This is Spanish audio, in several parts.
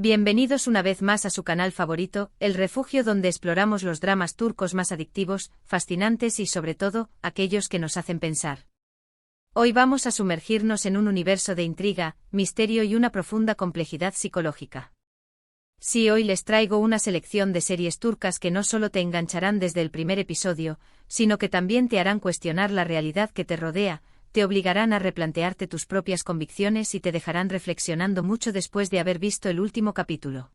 Bienvenidos una vez más a su canal favorito, el refugio donde exploramos los dramas turcos más adictivos, fascinantes y sobre todo, aquellos que nos hacen pensar. Hoy vamos a sumergirnos en un universo de intriga, misterio y una profunda complejidad psicológica. Sí, hoy les traigo una selección de series turcas que no solo te engancharán desde el primer episodio, sino que también te harán cuestionar la realidad que te rodea, te obligarán a replantearte tus propias convicciones y te dejarán reflexionando mucho después de haber visto el último capítulo.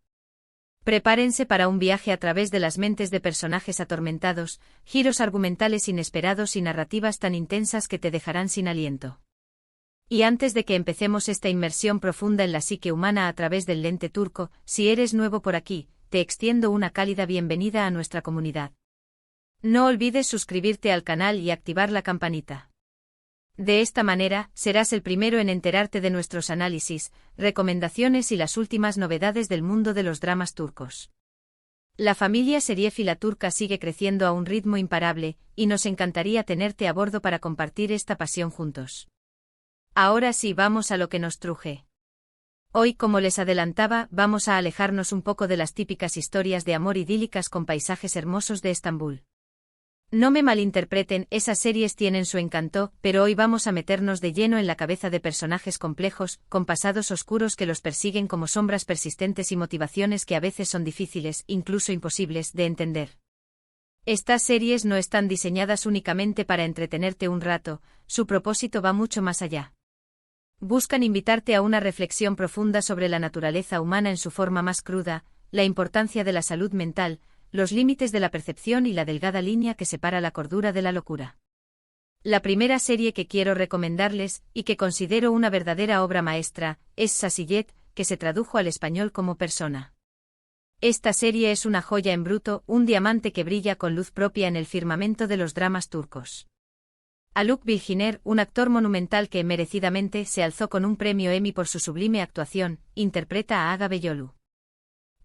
Prepárense para un viaje a través de las mentes de personajes atormentados, giros argumentales inesperados y narrativas tan intensas que te dejarán sin aliento. Y antes de que empecemos esta inmersión profunda en la psique humana a través del lente turco, si eres nuevo por aquí, te extiendo una cálida bienvenida a nuestra comunidad. No olvides suscribirte al canal y activar la campanita. De esta manera, serás el primero en enterarte de nuestros análisis, recomendaciones y las últimas novedades del mundo de los dramas turcos. La familia seriéfila turca sigue creciendo a un ritmo imparable, y nos encantaría tenerte a bordo para compartir esta pasión juntos. Ahora sí, vamos a lo que nos truje. Hoy, como les adelantaba, vamos a alejarnos un poco de las típicas historias de amor idílicas con paisajes hermosos de Estambul. No me malinterpreten, esas series tienen su encanto, pero hoy vamos a meternos de lleno en la cabeza de personajes complejos, con pasados oscuros que los persiguen como sombras persistentes y motivaciones que a veces son difíciles, incluso imposibles, de entender. Estas series no están diseñadas únicamente para entretenerte un rato, su propósito va mucho más allá. Buscan invitarte a una reflexión profunda sobre la naturaleza humana en su forma más cruda, la importancia de la salud mental, los límites de la percepción y la delgada línea que separa la cordura de la locura. La primera serie que quiero recomendarles, y que considero una verdadera obra maestra, es Sasiyet, que se tradujo al español como Persona. Esta serie es una joya en bruto, un diamante que brilla con luz propia en el firmamento de los dramas turcos. Haluk Bilginer, un actor monumental que merecidamente se alzó con un premio Emmy por su sublime actuación, interpreta a Aga Beyolu.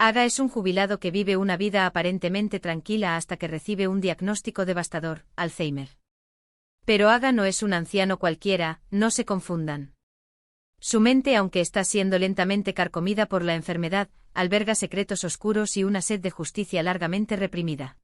Aga es un jubilado que vive una vida aparentemente tranquila hasta que recibe un diagnóstico devastador, Alzheimer. Pero Aga no es un anciano cualquiera, no se confundan. Su mente, aunque está siendo lentamente carcomida por la enfermedad, alberga secretos oscuros y una sed de justicia largamente reprimida.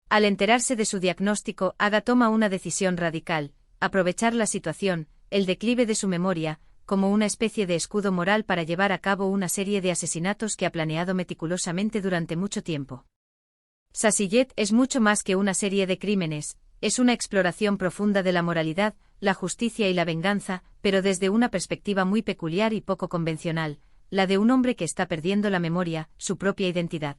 Al enterarse de su diagnóstico, Aga toma una decisión radical: aprovechar la situación, el declive de su memoria, como una especie de escudo moral para llevar a cabo una serie de asesinatos que ha planeado meticulosamente durante mucho tiempo. Sasiyet es mucho más que una serie de crímenes, es una exploración profunda de la moralidad, la justicia y la venganza, pero desde una perspectiva muy peculiar y poco convencional, la de un hombre que está perdiendo la memoria, su propia identidad.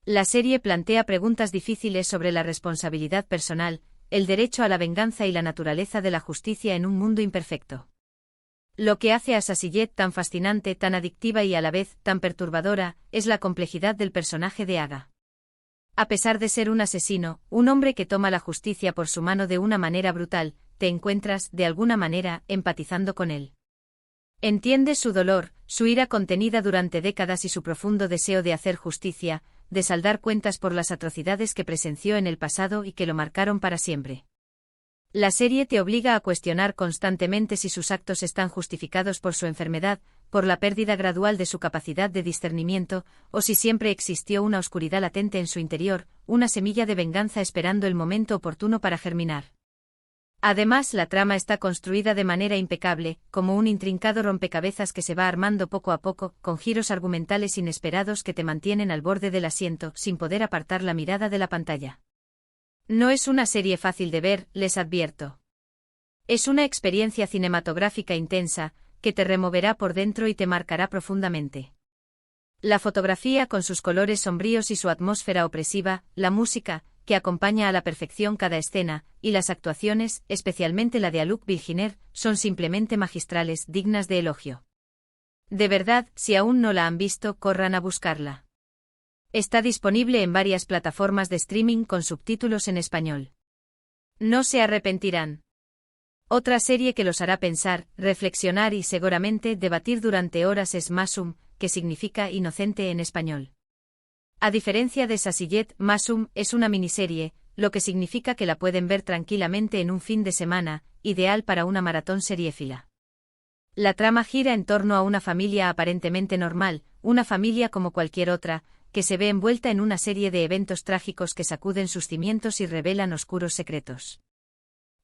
La serie plantea preguntas difíciles sobre la responsabilidad personal, el derecho a la venganza y la naturaleza de la justicia en un mundo imperfecto. Lo que hace a Sasiyet tan fascinante, tan adictiva y a la vez tan perturbadora, es la complejidad del personaje de Aga. A pesar de ser un asesino, un hombre que toma la justicia por su mano de una manera brutal, te encuentras, de alguna manera, empatizando con él. Entiendes su dolor, su ira contenida durante décadas y su profundo deseo de hacer justicia, de saldar cuentas por las atrocidades que presenció en el pasado y que lo marcaron para siempre. La serie te obliga a cuestionar constantemente si sus actos están justificados por su enfermedad, por la pérdida gradual de su capacidad de discernimiento, o si siempre existió una oscuridad latente en su interior, una semilla de venganza esperando el momento oportuno para germinar. Además, la trama está construida de manera impecable, como un intrincado rompecabezas que se va armando poco a poco, con giros argumentales inesperados que te mantienen al borde del asiento, sin poder apartar la mirada de la pantalla. No es una serie fácil de ver, les advierto. Es una experiencia cinematográfica intensa, que te removerá por dentro y te marcará profundamente. La fotografía con sus colores sombríos y su atmósfera opresiva, la música, que acompaña a la perfección cada escena, y las actuaciones, especialmente la de Haluk Bilginer, son simplemente magistrales, dignas de elogio. De verdad, si aún no la han visto, corran a buscarla. Está disponible en varias plataformas de streaming con subtítulos en español. No se arrepentirán. Otra serie que los hará pensar, reflexionar y seguramente debatir durante horas es Masum, que significa inocente en español. A diferencia de Sasiyet, Masum es una miniserie, lo que significa que la pueden ver tranquilamente en un fin de semana, ideal para una maratón seriéfila. La trama gira en torno a una familia aparentemente normal, una familia como cualquier otra, que se ve envuelta en una serie de eventos trágicos que sacuden sus cimientos y revelan oscuros secretos.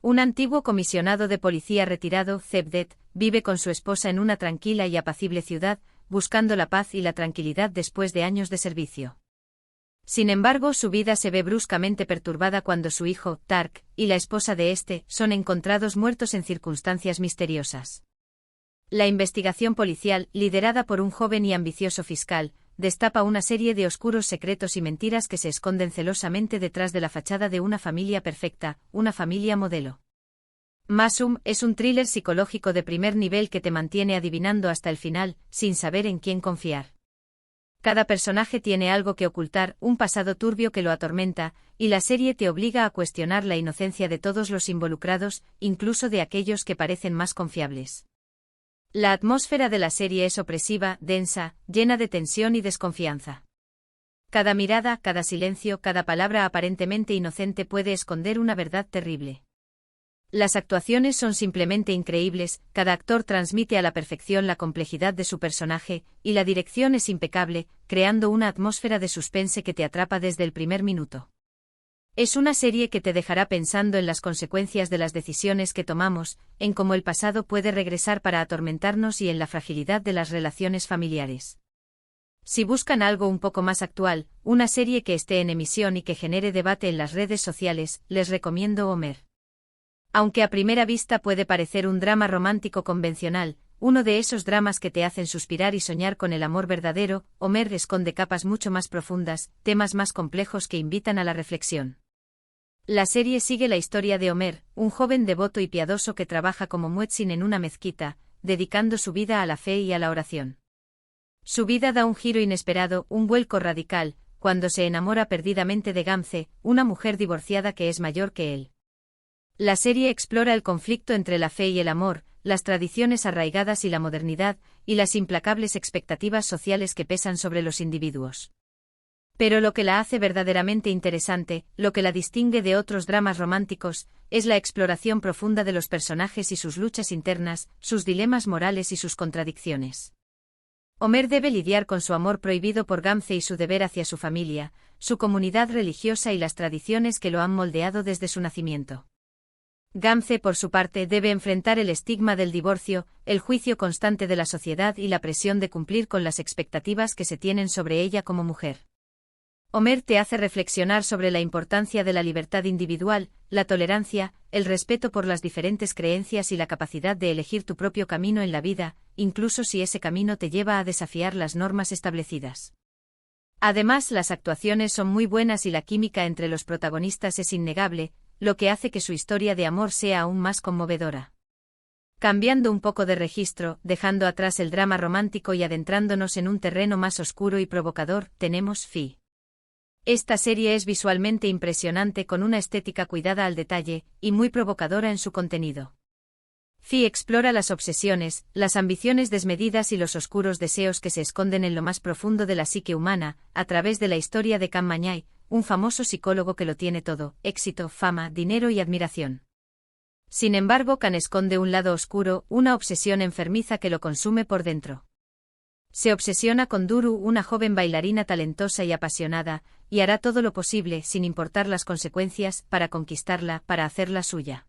Un antiguo comisionado de policía retirado, Zebdet, vive con su esposa en una tranquila y apacible ciudad, buscando la paz y la tranquilidad después de años de servicio. Sin embargo, su vida se ve bruscamente perturbada cuando su hijo, Tark, y la esposa de este, son encontrados muertos en circunstancias misteriosas. La investigación policial, liderada por un joven y ambicioso fiscal, destapa una serie de oscuros secretos y mentiras que se esconden celosamente detrás de la fachada de una familia perfecta, una familia modelo. Masum es un thriller psicológico de primer nivel que te mantiene adivinando hasta el final, sin saber en quién confiar. Cada personaje tiene algo que ocultar, un pasado turbio que lo atormenta, y la serie te obliga a cuestionar la inocencia de todos los involucrados, incluso de aquellos que parecen más confiables. La atmósfera de la serie es opresiva, densa, llena de tensión y desconfianza. Cada mirada, cada silencio, cada palabra aparentemente inocente puede esconder una verdad terrible. Las actuaciones son simplemente increíbles, cada actor transmite a la perfección la complejidad de su personaje, y la dirección es impecable, creando una atmósfera de suspense que te atrapa desde el primer minuto. Es una serie que te dejará pensando en las consecuencias de las decisiones que tomamos, en cómo el pasado puede regresar para atormentarnos y en la fragilidad de las relaciones familiares. Si buscan algo un poco más actual, una serie que esté en emisión y que genere debate en las redes sociales, les recomiendo Homer. Aunque a primera vista puede parecer un drama romántico convencional, uno de esos dramas que te hacen suspirar y soñar con el amor verdadero, Homer esconde capas mucho más profundas, temas más complejos que invitan a la reflexión. La serie sigue la historia de Homer, un joven devoto y piadoso que trabaja como muezzin en una mezquita, dedicando su vida a la fe y a la oración. Su vida da un giro inesperado, un vuelco radical, cuando se enamora perdidamente de Gamze, una mujer divorciada que es mayor que él. La serie explora el conflicto entre la fe y el amor, las tradiciones arraigadas y la modernidad, y las implacables expectativas sociales que pesan sobre los individuos. Pero lo que la hace verdaderamente interesante, lo que la distingue de otros dramas románticos, es la exploración profunda de los personajes y sus luchas internas, sus dilemas morales y sus contradicciones. Homer debe lidiar con su amor prohibido por Gamze y su deber hacia su familia, su comunidad religiosa y las tradiciones que lo han moldeado desde su nacimiento. Gamze, por su parte, debe enfrentar el estigma del divorcio, el juicio constante de la sociedad y la presión de cumplir con las expectativas que se tienen sobre ella como mujer. Homer te hace reflexionar sobre la importancia de la libertad individual, la tolerancia, el respeto por las diferentes creencias y la capacidad de elegir tu propio camino en la vida, incluso si ese camino te lleva a desafiar las normas establecidas. Además, las actuaciones son muy buenas y la química entre los protagonistas es innegable, lo que hace que su historia de amor sea aún más conmovedora. Cambiando un poco de registro, dejando atrás el drama romántico y adentrándonos en un terreno más oscuro y provocador, tenemos Fi. Esta serie es visualmente impresionante con una estética cuidada al detalle, y muy provocadora en su contenido. Fi explora las obsesiones, las ambiciones desmedidas y los oscuros deseos que se esconden en lo más profundo de la psique humana, a través de la historia de Cam Mañay, un famoso psicólogo que lo tiene todo: éxito, fama, dinero y admiración. Sin embargo, Can esconde un lado oscuro, una obsesión enfermiza que lo consume por dentro. Se obsesiona con Duru, una joven bailarina talentosa y apasionada, y hará todo lo posible, sin importar las consecuencias, para conquistarla, para hacerla suya.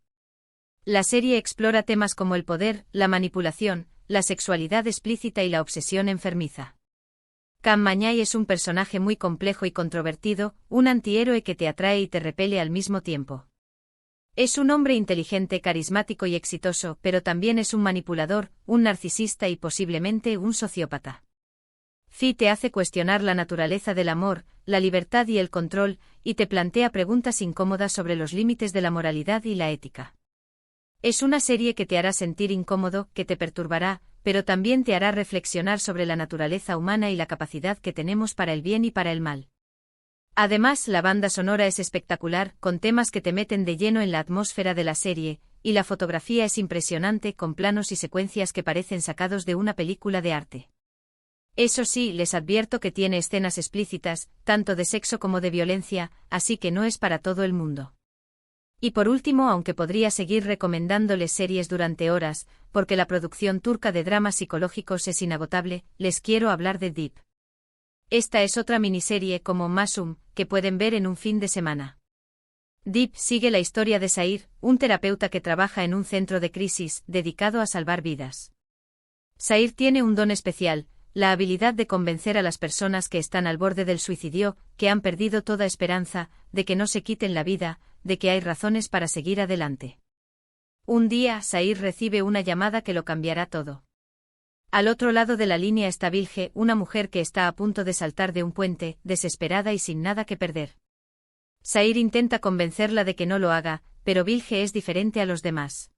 La serie explora temas como el poder, la manipulación, la sexualidad explícita y la obsesión enfermiza. Cam Mañay es un personaje muy complejo y controvertido, un antihéroe que te atrae y te repele al mismo tiempo. Es un hombre inteligente, carismático y exitoso, pero también es un manipulador, un narcisista y posiblemente un sociópata. Fi te hace cuestionar la naturaleza del amor, la libertad y el control, y te plantea preguntas incómodas sobre los límites de la moralidad y la ética. Es una serie que te hará sentir incómodo, que te perturbará, pero también te hará reflexionar sobre la naturaleza humana y la capacidad que tenemos para el bien y para el mal. Además, la banda sonora es espectacular, con temas que te meten de lleno en la atmósfera de la serie, y la fotografía es impresionante, con planos y secuencias que parecen sacados de una película de arte. Eso sí, les advierto que tiene escenas explícitas, tanto de sexo como de violencia, así que no es para todo el mundo. Y por último, aunque podría seguir recomendándoles series durante horas, porque la producción turca de dramas psicológicos es inagotable, les quiero hablar de Deep. Esta es otra miniserie como Masum, que pueden ver en un fin de semana. Deep sigue la historia de Sair, un terapeuta que trabaja en un centro de crisis, dedicado a salvar vidas. Sair tiene un don especial, la habilidad de convencer a las personas que están al borde del suicidio, que han perdido toda esperanza, de que no se quiten la vida, de que hay razones para seguir adelante. Un día, Sair recibe una llamada que lo cambiará todo. Al otro lado de la línea está Bilge, una mujer que está a punto de saltar de un puente, desesperada y sin nada que perder. Sair intenta convencerla de que no lo haga, pero Bilge es diferente a los demás.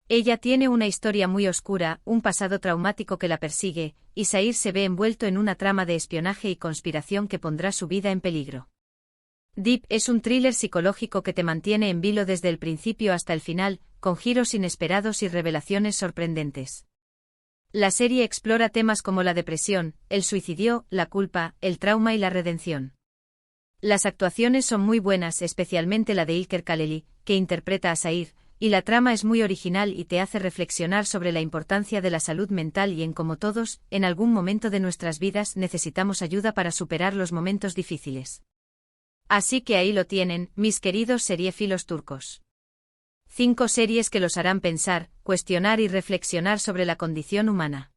Ella tiene una historia muy oscura, un pasado traumático que la persigue, y Sair se ve envuelto en una trama de espionaje y conspiración que pondrá su vida en peligro. Deep es un thriller psicológico que te mantiene en vilo desde el principio hasta el final, con giros inesperados y revelaciones sorprendentes. La serie explora temas como la depresión, el suicidio, la culpa, el trauma y la redención. Las actuaciones son muy buenas, especialmente la de Ilker Kaleli, que interpreta a Sair, y la trama es muy original y te hace reflexionar sobre la importancia de la salud mental y en cómo todos, en algún momento de nuestras vidas, necesitamos ayuda para superar los momentos difíciles. Así que ahí lo tienen, mis queridos seriéfilos turcos. 5 series que los harán pensar, cuestionar y reflexionar sobre la condición humana.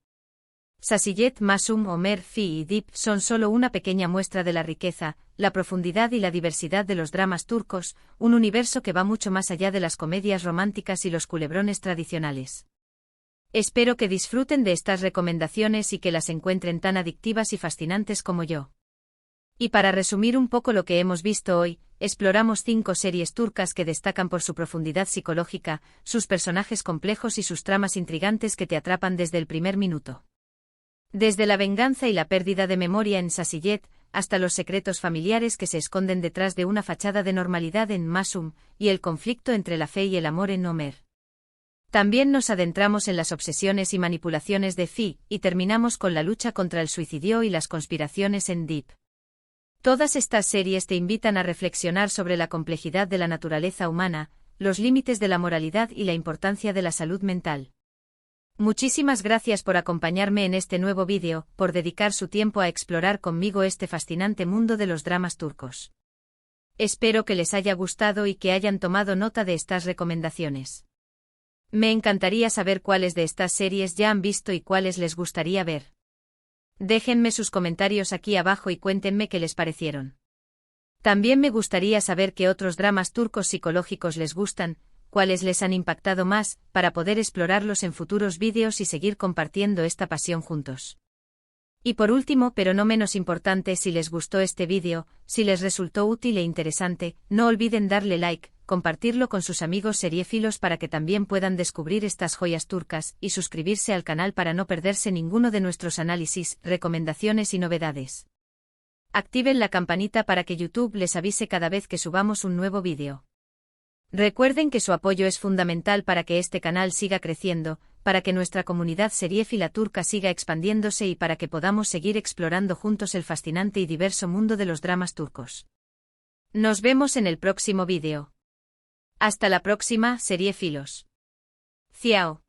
Sasiyet, Masum, Omer, Fi y Deep son solo una pequeña muestra de la riqueza, la profundidad y la diversidad de los dramas turcos, un universo que va mucho más allá de las comedias románticas y los culebrones tradicionales. Espero que disfruten de estas recomendaciones y que las encuentren tan adictivas y fascinantes como yo. Y para resumir un poco lo que hemos visto hoy, exploramos 5 series turcas que destacan por su profundidad psicológica, sus personajes complejos y sus tramas intrigantes que te atrapan desde el primer minuto. Desde la venganza y la pérdida de memoria en Sasiyet, hasta los secretos familiares que se esconden detrás de una fachada de normalidad en Masum, y el conflicto entre la fe y el amor en Omer. También nos adentramos en las obsesiones y manipulaciones de Fi, y terminamos con la lucha contra el suicidio y las conspiraciones en Deep. Todas estas series te invitan a reflexionar sobre la complejidad de la naturaleza humana, los límites de la moralidad y la importancia de la salud mental. Muchísimas gracias por acompañarme en este nuevo vídeo, por dedicar su tiempo a explorar conmigo este fascinante mundo de los dramas turcos. Espero que les haya gustado y que hayan tomado nota de estas recomendaciones. Me encantaría saber cuáles de estas series ya han visto y cuáles les gustaría ver. Déjenme sus comentarios aquí abajo y cuéntenme qué les parecieron. También me gustaría saber qué otros dramas turcos psicológicos les gustan, cuáles les han impactado más, para poder explorarlos en futuros vídeos y seguir compartiendo esta pasión juntos. Y por último, pero no menos importante, si les gustó este vídeo, si les resultó útil e interesante, no olviden darle like, compartirlo con sus amigos seriéfilos para que también puedan descubrir estas joyas turcas, y suscribirse al canal para no perderse ninguno de nuestros análisis, recomendaciones y novedades. Activen la campanita para que YouTube les avise cada vez que subamos un nuevo vídeo. Recuerden que su apoyo es fundamental para que este canal siga creciendo, para que nuestra comunidad seriéfila turca siga expandiéndose y para que podamos seguir explorando juntos el fascinante y diverso mundo de los dramas turcos. Nos vemos en el próximo vídeo. Hasta la próxima, seriéfilos. Ciao.